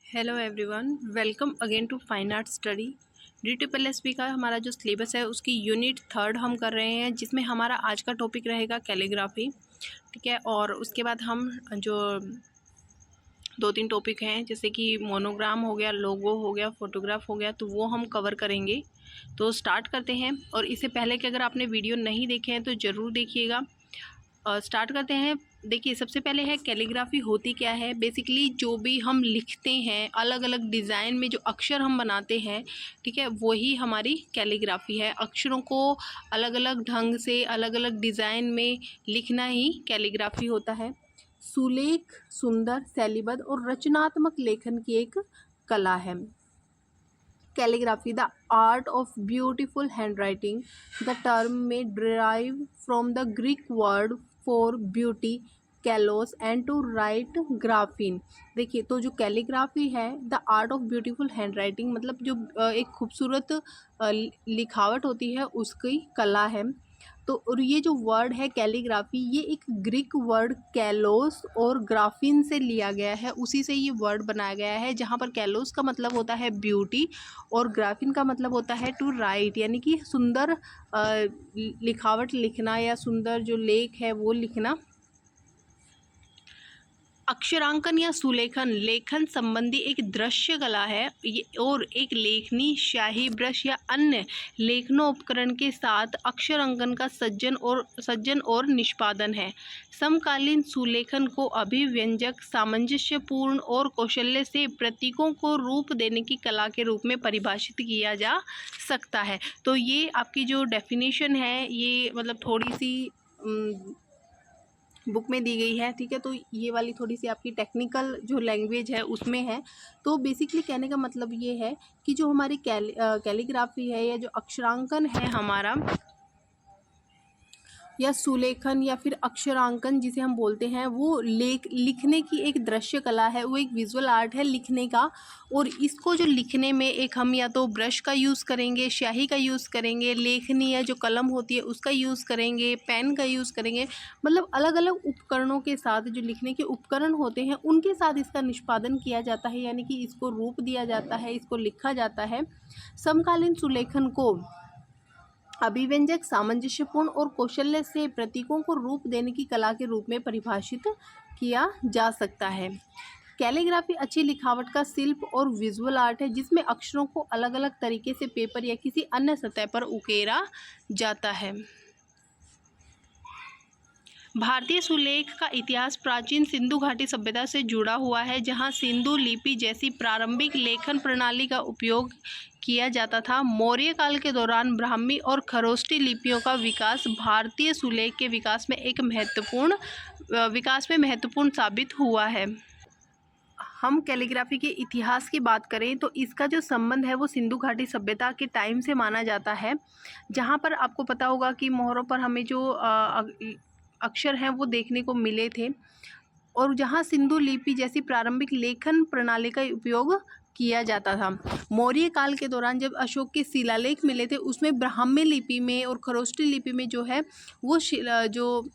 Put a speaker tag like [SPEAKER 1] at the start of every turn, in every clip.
[SPEAKER 1] Hello everyone, welcome again to fine art study. DTPLSB का हमारा जो सिलेबस है उसकी यूनिट 3 हम कर रहे हैं, जिसमें हमारा आज का टॉपिक रहेगा कैलीग्राफी। ठीक है, और उसके बाद हम जो 2-3 टॉपिक हैं जैसे कि मोनोग्राम हो गया, लोगो हो गया, फोटोग्राफ हो गया, तो वो हम कवर करेंगे। तो स्टार्ट करते हैं। और इससे पहले कि अगर आपने वीडियो नहीं देखे हैं तो ज़रूर देखिएगा। स्टार्ट करते हैं। देखिए, सबसे पहले है कैलीग्राफी होती क्या है। बेसिकली जो भी हम लिखते हैं, अलग अलग डिज़ाइन में जो अक्षर हम बनाते हैं, ठीक है, वही हमारी कैलीग्राफी है। अक्षरों को अलग अलग ढंग से, अलग अलग डिज़ाइन में लिखना ही कैलीग्राफी होता है। सुलेख, सुंदर, शैलीबद्ध और रचनात्मक लेखन की एक कला है। Calligraphy, the art of beautiful handwriting. The term may derive from the Greek word for beauty, kallos, and to write graphein. देखिए, तो जो कैलीग्राफी है, the art of beautiful hand writing, मतलब जो एक खूबसूरत लिखावट होती है उसकी कला है। तो और ये जो वर्ड है कैलीग्राफी, ये एक ग्रीक वर्ड कैलोस और ग्राफिन से लिया गया है, उसी से ये वर्ड बनाया गया है, जहाँ पर कैलोस का मतलब होता है ब्यूटी और ग्राफिन का मतलब होता है टू राइट, यानी कि सुंदर लिखावट लिखना या सुंदर जो लेख है वो लिखना। अक्षरांकन या सुलेखन लेखन संबंधी एक दृश्य कला है और एक लेखनी, स्याही, ब्रश या अन्य लेखनोपकरण के साथ अक्षर अंकन का सज्जन और निष्पादन है। समकालीन सुलेखन को अभिव्यंजक, सामंजस्यपूर्ण और कौशल्य से प्रतीकों को रूप देने की कला के रूप में परिभाषित किया जा सकता है। तो ये आपकी जो डेफिनेशन है, ये मतलब थोड़ी सी बुक में दी गई है। ठीक है, तो ये वाली थोड़ी सी आपकी टेक्निकल जो लैंग्वेज है उसमें है। तो बेसिकली कहने का मतलब ये है कि जो हमारी कैलीग्राफी है या जो अक्षरांकन है हमारा, या सुलेखन या फिर अक्षरांकन जिसे हम बोलते हैं, वो लिखने की एक दृश्य कला है, वो एक विजुअल आर्ट है लिखने का। और इसको जो लिखने में एक हम या तो ब्रश का यूज़ करेंगे, स्याही का यूज़ करेंगे, लेखनी या जो कलम होती है उसका यूज़ करेंगे, पेन का यूज़ करेंगे, मतलब अलग अलग उपकरणों के साथ, जो लिखने के उपकरण होते हैं उनके साथ इसका निष्पादन किया जाता है, यानी कि इसको रूप दिया जाता है, इसको लिखा जाता है। समकालीन सुलेखन को अभिव्यंजक, सामंजस्यपूर्ण और कौशल्य से प्रतीकों को रूप देने की कला के रूप में परिभाषित किया जा सकता है। कैलीग्राफी अच्छी लिखावट का शिल्प और विजुअल आर्ट है, जिसमें अक्षरों को अलग अलग तरीके से पेपर या किसी अन्य सतह पर उकेरा जाता है। भारतीय सुलेख का इतिहास प्राचीन सिंधु घाटी सभ्यता से जुड़ा हुआ है, जहां सिंधु लिपि जैसी प्रारंभिक लेखन प्रणाली का उपयोग किया जाता था। मौर्य काल के दौरान ब्राह्मी और खरोष्टी लिपियों का विकास भारतीय सुलेख के विकास में महत्वपूर्ण साबित हुआ है। हम कैलीग्राफी के इतिहास की बात करें तो इसका जो संबंध है वो सिंधु घाटी सभ्यता के टाइम से माना जाता है, जहाँ पर आपको पता होगा कि मोहरों पर हमें जो अक्षर हैं वो देखने को मिले थे, और जहाँ सिंधु लिपि जैसी प्रारंभिक लेखन प्रणाली का उपयोग किया जाता था। मौर्य काल के दौरान जब अशोक के शिलालेख मिले थे, उसमें ब्राह्मी लिपि में और खरोष्टी लिपि में जो है वो जो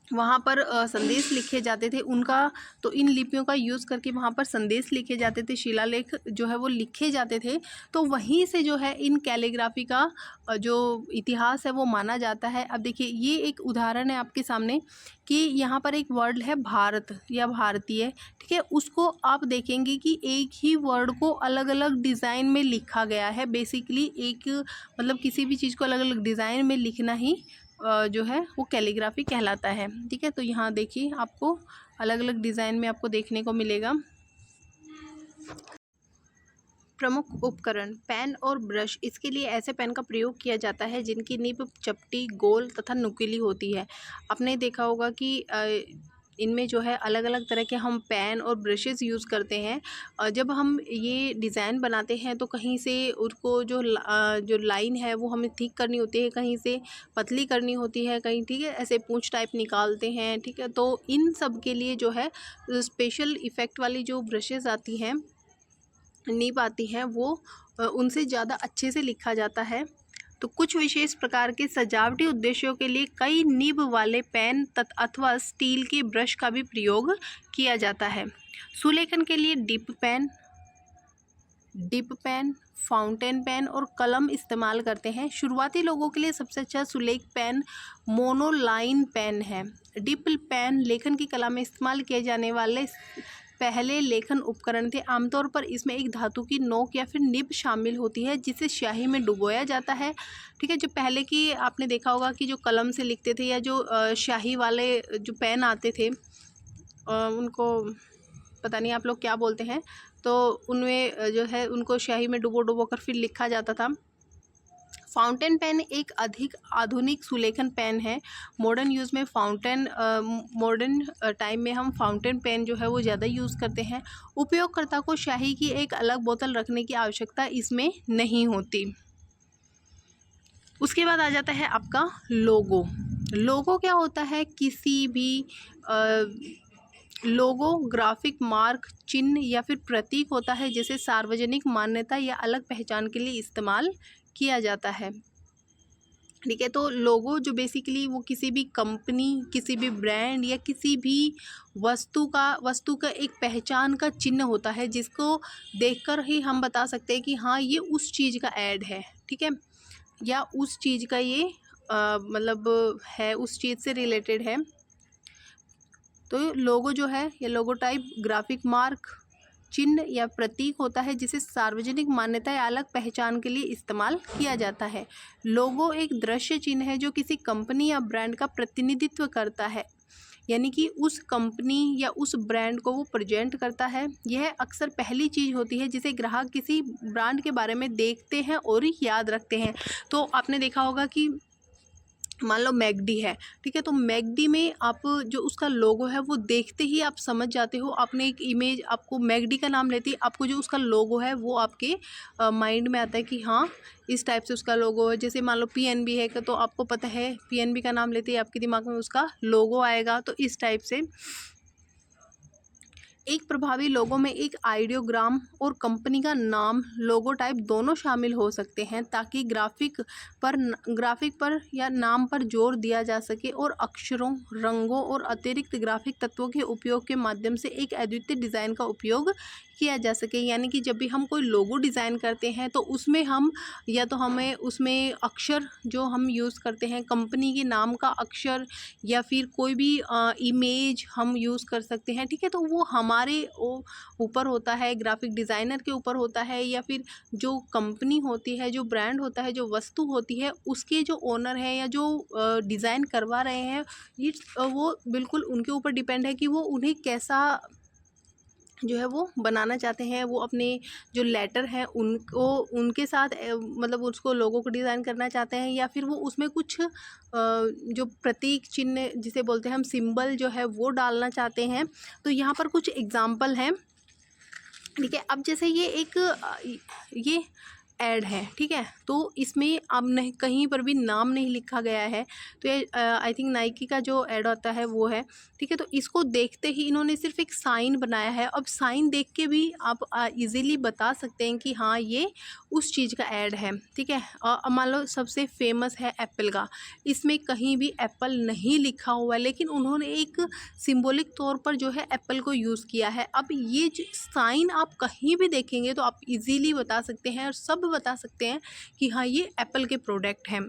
[SPEAKER 1] वहाँ पर संदेश लिखे जाते थे उनका, तो इन लिपियों का यूज़ करके वहाँ पर संदेश लिखे जाते थे, शिलालेख जो है वो लिखे जाते थे। तो वहीं से जो है इन कैलीग्राफी का जो इतिहास है वो माना जाता है। अब देखिए, ये एक उदाहरण है आपके सामने कि यहाँ पर एक वर्ड है भारत या भारतीय, ठीक है, उसको आप देखेंगे कि एक ही वर्ड को अलग अलग डिज़ाइन में लिखा गया है। बेसिकली एक मतलब किसी भी चीज़ को अलग अलग डिज़ाइन में लिखना ही जो है वो कैलीग्राफी कहलाता है। ठीक है, तो यहाँ देखिए आपको अलग अलग डिज़ाइन में आपको देखने को मिलेगा। प्रमुख उपकरण पेन और ब्रश। इसके लिए ऐसे पेन का प्रयोग किया जाता है जिनकी निब चपटी, गोल तथा नुकीली होती है। आपने देखा होगा कि इनमें जो है अलग अलग तरह के हम पेन और ब्रशेज़ यूज़ करते हैं। जब हम ये डिज़ाइन बनाते हैं तो कहीं से उसको जो लाइन है वो हमें ठीक करनी होती है, कहीं से पतली करनी होती है, कहीं, ठीक है, ऐसे पूंछ टाइप निकालते हैं। ठीक है, तो इन सब के लिए जो है स्पेशल इफ़ेक्ट वाली जो ब्रशेज़ आती हैं, निब आती हैं, वो उनसे ज़्यादा अच्छे से लिखा जाता है। तो कुछ विशेष प्रकार के सजावटी उद्देश्यों के लिए कई निब वाले पेन अथवा स्टील के ब्रश का भी प्रयोग किया जाता है। सुलेखन के लिए डिप पेन, फाउंटेन पेन और कलम इस्तेमाल करते हैं। शुरुआती लोगों के लिए सबसे अच्छा सुलेख पेन मोनोलाइन पेन है। डिप पेन लेखन की कला में इस्तेमाल किए जाने वाले पहले लेखन उपकरण थे। आमतौर पर इसमें एक धातु की नोक या फिर निब शामिल होती है जिसे स्याही में डुबोया जाता है। ठीक है, जो पहले की आपने देखा होगा कि जो कलम से लिखते थे या जो स्याही वाले जो पेन आते थे उनको पता नहीं आप लोग क्या बोलते हैं, तो उनमें जो है उनको स्याही में डुबो कर फिर लिखा जाता था। फाउंटेन पेन एक अधिक आधुनिक सुलेखन पेन है। मॉडर्न टाइम में हम फाउंटेन पेन जो है वो ज़्यादा यूज़ करते हैं। उपयोगकर्ता को स्याही की एक अलग बोतल रखने की आवश्यकता इसमें नहीं होती। उसके बाद आ जाता है आपका लोगो क्या होता है? किसी भी लोगो ग्राफिक मार्क, चिन्ह या फिर प्रतीक होता है जिसे सार्वजनिक मान्यता या अलग पहचान के लिए इस्तेमाल किया जाता है। ठीक है, तो लोगो जो बेसिकली वो किसी भी कंपनी, किसी भी ब्रांड या किसी भी वस्तु का एक पहचान का चिन्ह होता है जिसको देखकर ही हम बता सकते हैं कि हाँ ये उस चीज़ का ऐड है। ठीक है, या उस चीज़ का ये मतलब है, उस चीज़ से रिलेटेड है। तो लोगो जो है ये लोगो टाइप ग्राफिक मार्क, चिन्ह या प्रतीक होता है जिसे सार्वजनिक मान्यता या अलग पहचान के लिए इस्तेमाल किया जाता है। लोगो एक दृश्य चिन्ह है जो किसी कंपनी या ब्रांड का प्रतिनिधित्व करता है, यानी कि उस कंपनी या उस ब्रांड को वो प्रेजेंट करता है। यह अक्सर पहली चीज़ होती है जिसे ग्राहक किसी ब्रांड के बारे में देखते हैं और याद रखते हैं। तो आपने देखा होगा कि मान लो मैकडी है, ठीक है, तो मैकडी में आप जो उसका लोगो है वो देखते ही आप समझ जाते हो। आपने एक इमेज, आपको मैकडी का नाम लेती है, आपको जो उसका लोगो है वो आपके माइंड में आता है कि हाँ इस टाइप से उसका लोगो है। जैसे मान लो पीएनबी है तो आपको पता है पीएनबी का नाम लेते ही आपके दिमाग में उसका लोगो आएगा। तो इस टाइप से एक प्रभावी लोगो में एक आइडियोग्राम और कंपनी का नाम, लोगो टाइप दोनों शामिल हो सकते हैं ताकि ग्राफिक पर या नाम पर जोर दिया जा सके और अक्षरों, रंगों और अतिरिक्त ग्राफिक तत्वों के उपयोग के माध्यम से एक अद्वितीय डिज़ाइन का उपयोग किया जा सके। यानी कि जब भी हम कोई लोगो डिज़ाइन करते हैं तो उसमें हम या तो हमें उसमें अक्षर जो हम यूज़ करते हैं, कंपनी के नाम का अक्षर या फिर कोई भी इमेज हम यूज़ कर सकते हैं। ठीक है, तो वो हमारे ऊपर होता है, ग्राफिक डिज़ाइनर के ऊपर होता है, या फिर जो कंपनी होती है, जो ब्रांड होता है, जो वस्तु होती है, उसके जो ओनर हैं या जो डिज़ाइन करवा रहे हैं, ये वो बिल्कुल उनके ऊपर डिपेंड है कि वो उन्हें कैसा जो है वो बनाना चाहते हैं। वो अपने जो लेटर हैं उनको उनके साथ मतलब उसको लोगों को डिज़ाइन करना चाहते हैं, या फिर वो उसमें कुछ जो प्रतीक चिन्ह जिसे बोलते हैं हम, सिंबल जो है वो डालना चाहते हैं। तो यहाँ पर कुछ एग्जाम्पल हैं। ठीक है, अब जैसे ये ऐड है, ठीक है, तो इसमें अब नहीं, कहीं पर भी नाम नहीं लिखा गया है। तो ये आई थिंक नाइकी का जो ऐड होता है वो है। ठीक है, तो इसको देखते ही इन्होंने सिर्फ एक साइन बनाया है। अब साइन देख के भी आप इजीली बता सकते हैं कि हाँ ये उस चीज़ का ऐड है। ठीक है, मान लो सबसे फेमस है एप्पल का, इसमें कहीं भी एप्पल नहीं लिखा हुआ है, लेकिन उन्होंने एक सिंबॉलिक तौर पर जो है एप्पल को यूज़ किया है। अब ये साइन आप कहीं भी देखेंगे तो आप इजीली बता सकते हैं और सब बता सकते हैं कि हाँ ये एप्पल के प्रोडक्ट हैं।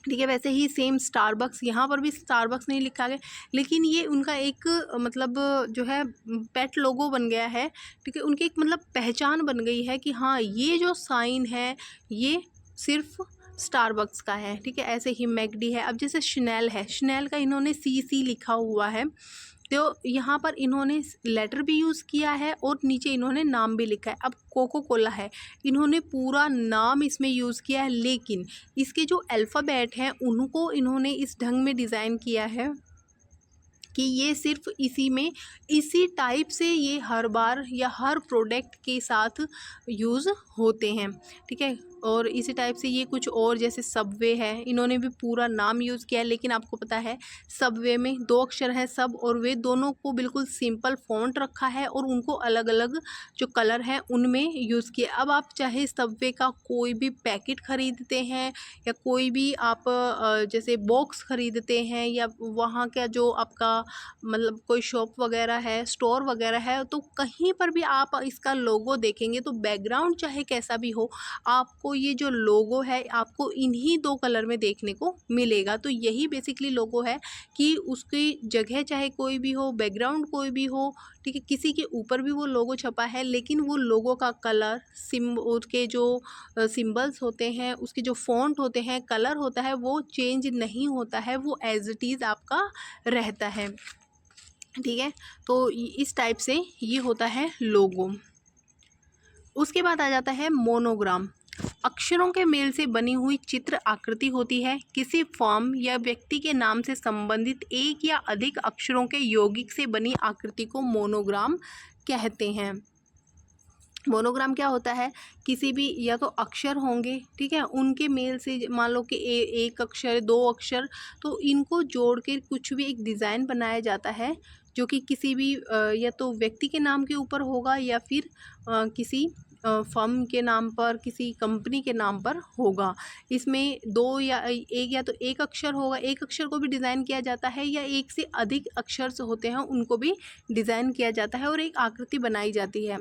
[SPEAKER 1] ठीक है, वैसे ही सेम स्टारबक्स, यहाँ पर भी स्टारबक्स नहीं लिखा गया, लेकिन ये उनका एक मतलब जो है पेट लोगो बन गया है। ठीक है, उनकी एक मतलब पहचान बन गई है कि हाँ ये जो साइन है ये सिर्फ स्टारबक्स का है। ठीक है, ऐसे ही मैकडी है। अब जैसे शनेल है, शनेल का इन्होंने CC लिखा हुआ है, तो यहाँ पर इन्होंने लेटर भी यूज़ किया है और नीचे इन्होंने नाम भी लिखा है। अब कोको कोला है, इन्होंने पूरा नाम इसमें यूज़ किया है, लेकिन इसके जो अल्फ़ाबेट हैं उनको इन्होंने इस ढंग में डिज़ाइन किया है कि ये सिर्फ इसी टाइप से ये हर बार या हर प्रोडक्ट के साथ यूज़ होते हैं। ठीक है, और इसी टाइप से ये कुछ और जैसे सबवे है, इन्होंने भी पूरा नाम यूज़ किया है, लेकिन आपको पता है सबवे में 2 अक्षर हैं सब और वे, दोनों को बिल्कुल सिंपल फ़ॉन्ट रखा है और उनको अलग अलग जो कलर हैं उनमें यूज़ किया। अब आप चाहे सबवे का कोई भी पैकेट ख़रीदते हैं या कोई भी आप जैसे बॉक्स ख़रीदते हैं या वहाँ का जो आपका मतलब कोई शॉप वगैरह है, स्टोर वगैरह है, तो कहीं पर भी आप इसका लोगो देखेंगे तो बैकग्राउंड चाहे कैसा भी हो, आपको ये जो लोगो है आपको इन्हीं 2 कलर में देखने को मिलेगा। तो यही बेसिकली लोगो है कि उसकी जगह चाहे कोई भी हो, बैकग्राउंड कोई भी हो, ठीक है, किसी के ऊपर भी वो लोगो छपा है, लेकिन वो लोगो का कलर, उसके जो सिंबल्स होते हैं, उसके जो फ़ॉन्ट होते हैं, कलर होता है, वो चेंज नहीं होता है, वो एज़ इट इज़ आपका रहता है। ठीक है, तो इस टाइप से ये होता है लोगो। उसके बाद आ जाता है मोनोग्राम। अक्षरों के मेल से बनी हुई चित्र आकृति होती है। किसी फॉर्म या व्यक्ति के नाम से संबंधित एक या अधिक अक्षरों के यौगिक से बनी आकृति को मोनोग्राम कहते हैं। मोनोग्राम क्या होता है, किसी भी या तो अक्षर होंगे, ठीक है, उनके मेल से मान लो कि एक अक्षर, 2 अक्षर, तो इनको जोड़ के कुछ भी एक डिज़ाइन बनाया जाता है जो कि किसी भी या तो व्यक्ति के नाम के ऊपर होगा या फिर किसी फर्म के नाम पर, किसी कंपनी के नाम पर होगा। इसमें 2 या एक, या तो एक अक्षर होगा, एक अक्षर को भी डिज़ाइन किया जाता है, या एक से अधिक अक्षर होते हैं उनको भी डिज़ाइन किया जाता है और एक आकृति बनाई जाती है।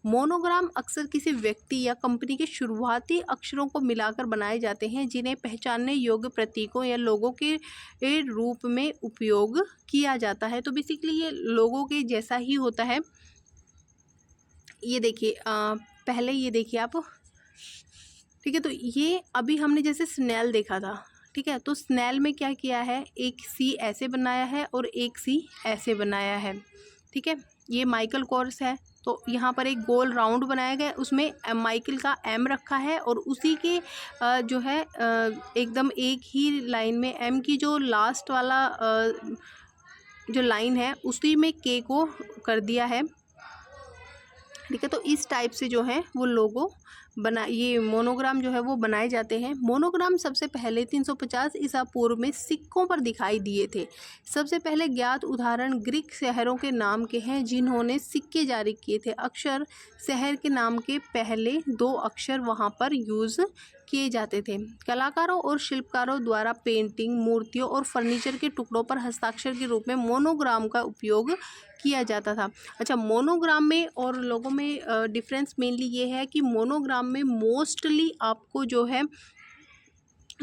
[SPEAKER 1] मोनोग्राम अक्सर किसी व्यक्ति या कंपनी के शुरुआती अक्षरों को मिलाकर बनाए जाते हैं, जिन्हें पहचानने योग्य प्रतीकों या लोगों के रूप में उपयोग किया जाता है। तो बेसिकली ये लोगों के जैसा ही होता है। ये देखिए पहले ये देखिए आप, ठीक है, तो ये अभी हमने जैसे स्नेल देखा था, ठीक है, तो स्नेल में क्या किया है, एक सी ऐसे बनाया है और एक सी ऐसे बनाया है, ठीक है। ये माइकल कोर्स है, तो यहाँ पर एक गोल राउंड बनाया गया, उसमें माइकल का एम रखा है और उसी के जो है एकदम एक ही लाइन में एम की जो लास्ट वाला जो लाइन है उसी में के को कर दिया है, ठीक है। तो इस टाइप से जो है वो लोगो बना, ये मोनोग्राम जो है वो बनाए जाते हैं। मोनोग्राम सबसे पहले 350 ईसा पूर्व में सिक्कों पर दिखाई दिए थे। सबसे पहले ज्ञात उदाहरण ग्रीक शहरों के नाम के हैं जिन्होंने सिक्के जारी किए थे। अक्षर शहर के नाम के पहले 2 अक्षर वहाँ पर यूज़ किए जाते थे। कलाकारों और शिल्पकारों द्वारा पेंटिंग, मूर्तियों और फर्नीचर के टुकड़ों पर हस्ताक्षर के रूप में मोनोग्राम का उपयोग किया जाता था। अच्छा, मोनोग्राम में और लोगों में डिफरेंस मेनली ये है कि मोनोग्राम में मोस्टली आपको जो है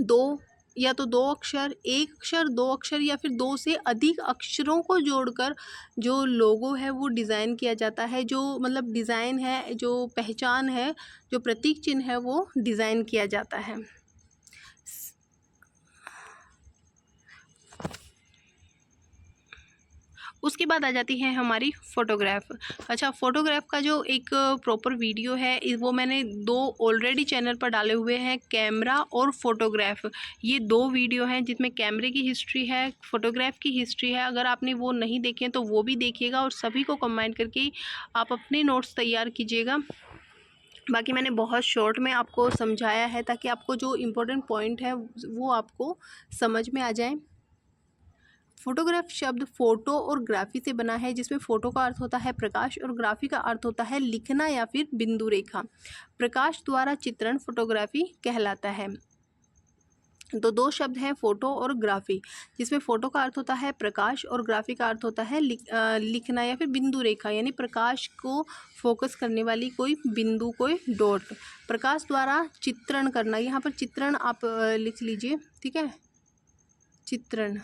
[SPEAKER 1] 2 या तो 2 अक्षर, 1 अक्षर, 2 अक्षर या फिर 2 से अधिक अक्षरों को जोड़कर जो लोगो है वो डिज़ाइन किया जाता है। जो मतलब डिज़ाइन है, जो पहचान है, जो प्रतीक चिन्ह है वो डिज़ाइन किया जाता है। उसके बाद आ जाती है हमारी फ़ोटोग्राफ। अच्छा, फ़ोटोग्राफ का जो एक प्रॉपर वीडियो है वो मैंने 2 ऑलरेडी चैनल पर डाले हुए हैं, कैमरा और फ़ोटोग्राफ। ये 2 वीडियो हैं जिसमें कैमरे की हिस्ट्री है, फ़ोटोग्राफ की हिस्ट्री है। अगर आपने वो नहीं देखे तो वो भी देखिएगा और सभी को कंबाइन करके आप अपने नोट्स तैयार कीजिएगा। बाकी मैंने बहुत शॉर्ट में आपको समझाया है ताकि आपको जो इम्पोर्टेंट पॉइंट है वो आपको समझ में आ जाए। फोटोग्राफ शब्द फोटो और ग्राफी से बना है, जिसमें फोटो का अर्थ होता है प्रकाश और ग्राफी का अर्थ होता है लिखना या फिर बिंदु रेखा। प्रकाश द्वारा चित्रण फोटोग्राफी कहलाता है। तो 2 शब्द हैं फोटो और ग्राफी, जिसमें फोटो का अर्थ होता है प्रकाश और ग्राफी का अर्थ होता है लिखना या फिर बिंदु रेखा, यानी प्रकाश को फोकस करने वाली कोई बिंदु, कोई डॉट। प्रकाश द्वारा चित्रण करना, यहाँ पर चित्रण आप लिख लीजिए, ठीक है, चित्रण।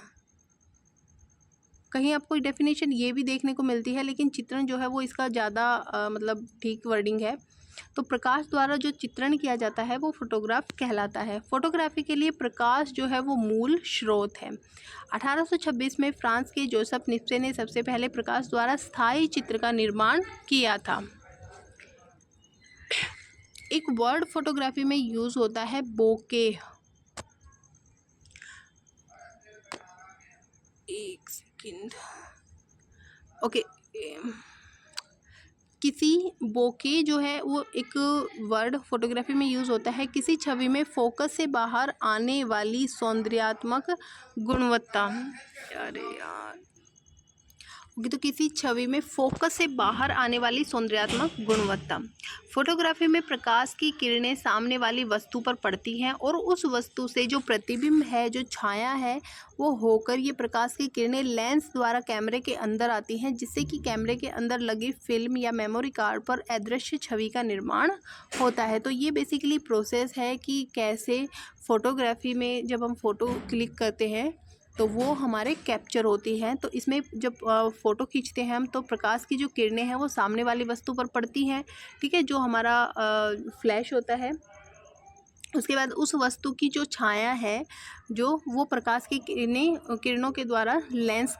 [SPEAKER 1] कहीं आपको डेफिनेशन ये भी देखने को मिलती है, लेकिन चित्रण जो है वो इसका ज़्यादा मतलब ठीक वर्डिंग है। तो प्रकाश द्वारा जो चित्रण किया जाता है वो फोटोग्राफ कहलाता है। फोटोग्राफी के लिए प्रकाश जो है वो मूल स्रोत है। 1826 में फ्रांस के जोसेफ निप्से ने सबसे पहले प्रकाश द्वारा स्थायी चित्र का निर्माण किया था। एक वर्ड फोटोग्राफी में यूज़ होता है बोके। एक सेकेंड, ओके, किसी बोके जो है वो एक वर्ड फोटोग्राफी में यूज़ होता है, किसी छवि में फोकस से बाहर आने वाली सौंदर्यात्मक गुणवत्ता। अरे यार, तो किसी छवि में फोकस से बाहर आने वाली सौंदर्यात्मक गुणवत्ता। फोटोग्राफी में प्रकाश की किरणें सामने वाली वस्तु पर पड़ती हैं और उस वस्तु से जो प्रतिबिंब है, जो छाया है, वो होकर ये प्रकाश की किरणें लेंस द्वारा कैमरे के अंदर आती हैं, जिससे कि कैमरे के अंदर लगी फिल्म या मेमोरी कार्ड पर अदृश्य छवि का निर्माण होता है। तो ये बेसिकली प्रोसेस है कि कैसे फोटोग्राफी में जब हम फ़ोटो क्लिक करते हैं तो वो हमारे कैप्चर होती हैं। तो इसमें जब फ़ोटो खींचते हैं हम, तो प्रकाश की जो किरणें हैं वो सामने वाली वस्तु पर पड़ती हैं, ठीक है, जो हमारा फ्लैश होता है। उसके बाद उस वस्तु की जो छाया है, जो वो प्रकाश की किरणों के द्वारा लेंस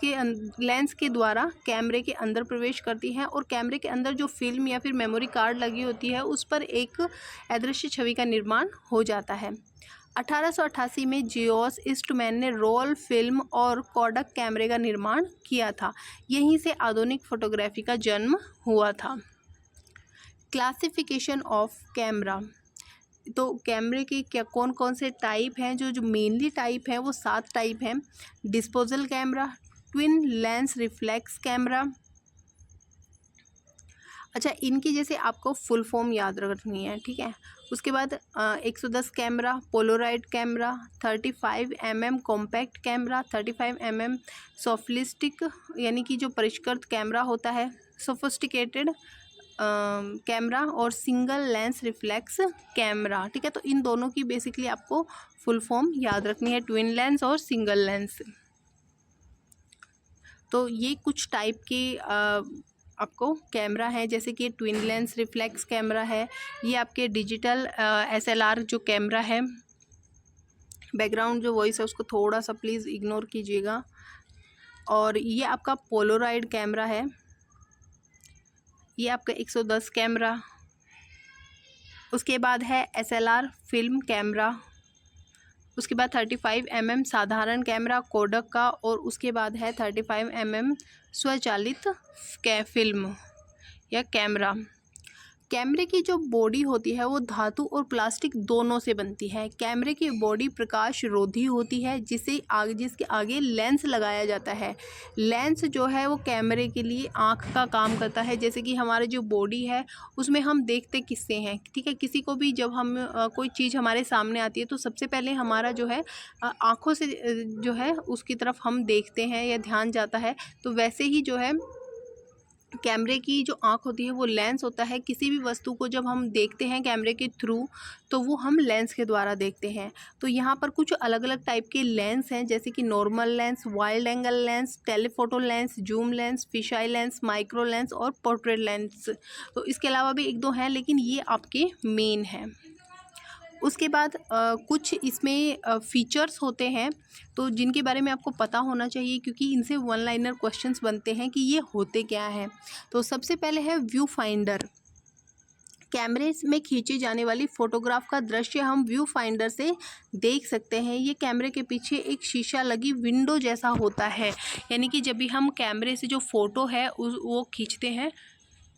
[SPEAKER 1] के द्वारा कैमरे के अंदर प्रवेश करती हैं और कैमरे के अंदर जो फिल्म या फिर मेमोरी कार्ड लगी होती है उस पर एक अदृश्य छवि का निर्माण हो जाता है। 1888 में जियोस ईस्टमैन ने रोल फिल्म और कोडक कैमरे का निर्माण किया था। यहीं से आधुनिक फोटोग्राफी का जन्म हुआ था। Classification of camera. तो कैमरे के क्या कौन कौन से टाइप हैं? जो मेनली टाइप हैं वो 7 टाइप हैं। Disposal camera, twin lens reflex camera. अच्छा, इनकी जैसे आपको फुल फॉर्म याद रखनी है, ठीक है। उसके बाद 110 camera, polaroid camera, 35 mm compact camera, 35 mm सोफिस्टिक यानी कि जो परिष्कृत कैमरा होता है, सोफिस्टिकेटेड कैमरा, और सिंगल लेंस रिफ्लेक्स कैमरा, ठीक है। तो इन दोनों की बेसिकली आपको फुल फॉर्म याद रखनी है, ट्विन लेंस और सिंगल लेंस। तो ये कुछ टाइप के आपको कैमरा है, जैसे कि ट्विन लेंस रिफ्लेक्स कैमरा है, ये आपके डिजिटल SLR जो कैमरा है। बैकग्राउंड जो वॉइस है उसको थोड़ा सा प्लीज़ इग्नोर कीजिएगा। और ये आपका पोलोराइड कैमरा है, ये आपका 110 कैमरा। उसके बाद है SLR फिल्म कैमरा। उसके बाद 35 mm साधारण कैमरा कोडक का, और उसके बाद है 35 mm स्वचालित फिल्म या कैमरा। कैमरे की जो बॉडी होती है वो धातु और प्लास्टिक दोनों से बनती है। कैमरे की बॉडी प्रकाश रोधी होती है, जिसके आगे लेंस लगाया जाता है। लेंस जो है वो कैमरे के लिए आँख का काम करता है। जैसे कि हमारी जो बॉडी है उसमें हम देखते किससे हैं, ठीक है। किसी को भी जब हम कोई चीज़ हमारे सामने आती है तो सबसे पहले हमारा जो है आँखों से जो है उसकी तरफ हम देखते हैं या ध्यान जाता है। तो वैसे ही जो है कैमरे की जो आँख होती है वो लेंस होता है। किसी भी वस्तु को जब हम देखते हैं कैमरे के थ्रू तो वो हम लेंस के द्वारा देखते हैं। तो यहाँ पर कुछ अलग अलग टाइप के लेंस हैं, जैसे कि normal lens, wide angle lens, telephoto lens, zoom lens, fisheye lens, micro lens और पोर्ट्रेट लेंस। तो इसके अलावा भी 1-2 हैं, लेकिन ये आपके मेन हैं। उसके बाद कुछ इसमें फीचर्स होते हैं तो जिनके बारे में आपको पता होना चाहिए, क्योंकि इनसे 1 लाइनर क्वेश्चंस बनते हैं कि ये होते क्या हैं। तो सबसे पहले है व्यू फाइंडर। कैमरे में खींची जाने वाली फ़ोटोग्राफ का दृश्य हम व्यू फाइंडर से देख सकते हैं। ये कैमरे के पीछे एक शीशा लगी विंडो जैसा होता है, यानी कि जब भी हम कैमरे से जो फ़ोटो है वो खींचते हैं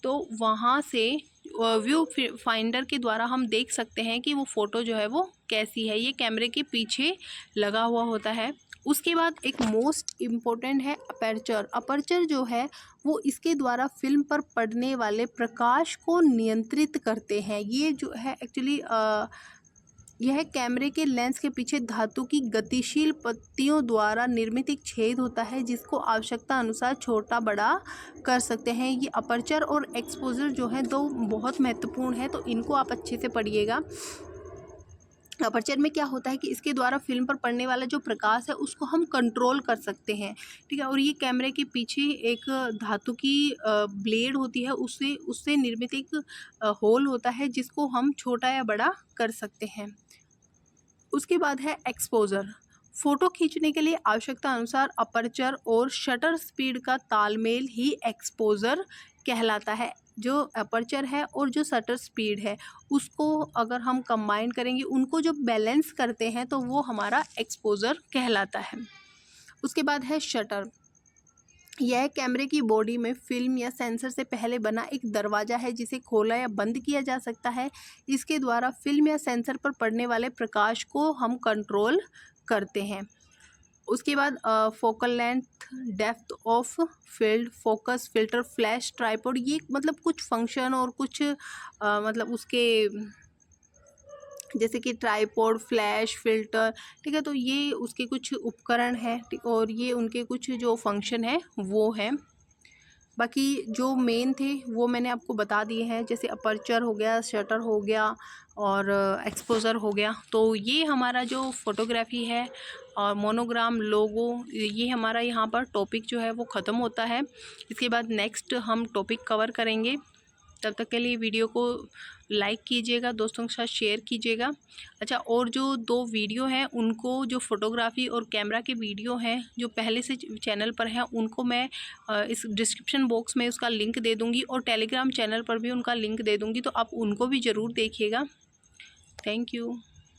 [SPEAKER 1] तो वहाँ से व्यू फाइंडर के द्वारा हम देख सकते हैं कि वो फ़ोटो जो है वो कैसी है। ये कैमरे के पीछे लगा हुआ होता है। उसके बाद एक मोस्ट इम्पोर्टेंट है अपर्चर। अपर्चर जो है वो इसके द्वारा फिल्म पर पड़ने वाले प्रकाश को नियंत्रित करते हैं। ये जो है एक्चुअली यह कैमरे के लेंस के पीछे धातु की गतिशील पत्तियों द्वारा निर्मित एक छेद होता है, जिसको आवश्यकता अनुसार छोटा बड़ा कर सकते हैं। ये अपर्चर और एक्सपोजर जो है दो बहुत महत्वपूर्ण है, तो इनको आप अच्छे से पढ़िएगा। अपर्चर में क्या होता है कि इसके द्वारा फिल्म पर पड़ने वाला जो प्रकाश है उसको हम कंट्रोल कर सकते हैं, ठीक है। और ये कैमरे के पीछे एक धातु की ब्लेड होती है, उससे निर्मित एक होल होता है, जिसको हम छोटा या बड़ा कर सकते हैं। उसके बाद है एक्सपोजर। फ़ोटो खींचने के लिए आवश्यकता अनुसार अपर्चर और शटर स्पीड का तालमेल ही एक्सपोजर कहलाता है। जो अपर्चर है और जो शटर स्पीड है उसको अगर हम कंबाइन करेंगे, उनको जब बैलेंस करते हैं तो वो हमारा एक्सपोजर कहलाता है। उसके बाद है शटर। यह कैमरे की बॉडी में फिल्म या सेंसर से पहले बना एक दरवाज़ा है जिसे खोला या बंद किया जा सकता है। इसके द्वारा फिल्म या सेंसर पर पड़ने वाले प्रकाश को हम कंट्रोल करते हैं। उसके बाद focal length, depth of field, focus, filter, flash, tripod, ये मतलब कुछ फंक्शन और कुछ मतलब उसके जैसे कि ट्राइपॉड, फ्लैश, फिल्टर, ठीक है। तो ये उसके कुछ उपकरण हैं, ठीक, और ये उनके कुछ जो फंक्शन है वो है। बाकी जो मेन थे वो मैंने आपको बता दिए हैं, जैसे अपर्चर हो गया, शटर हो गया और एक्सपोजर हो गया। तो ये हमारा जो फोटोग्राफी है और मोनोग्राम, लोगो, ये हमारा यहाँ पर टॉपिक जो है वो ख़त्म होता है। इसके बाद नेक्स्ट हम टॉपिक कवर करेंगे। तब तक के लिए वीडियो को लाइक कीजिएगा, दोस्तों के साथ शेयर कीजिएगा। अच्छा, और जो 2 वीडियो हैं उनको, जो फ़ोटोग्राफी और कैमरा के वीडियो हैं जो पहले से चैनल पर हैं, उनको मैं इस डिस्क्रिप्शन बॉक्स में उसका लिंक दे दूँगी और टेलीग्राम चैनल पर भी उनका लिंक दे दूँगी, तो आप उनको भी ज़रूर देखिएगा। Thank you.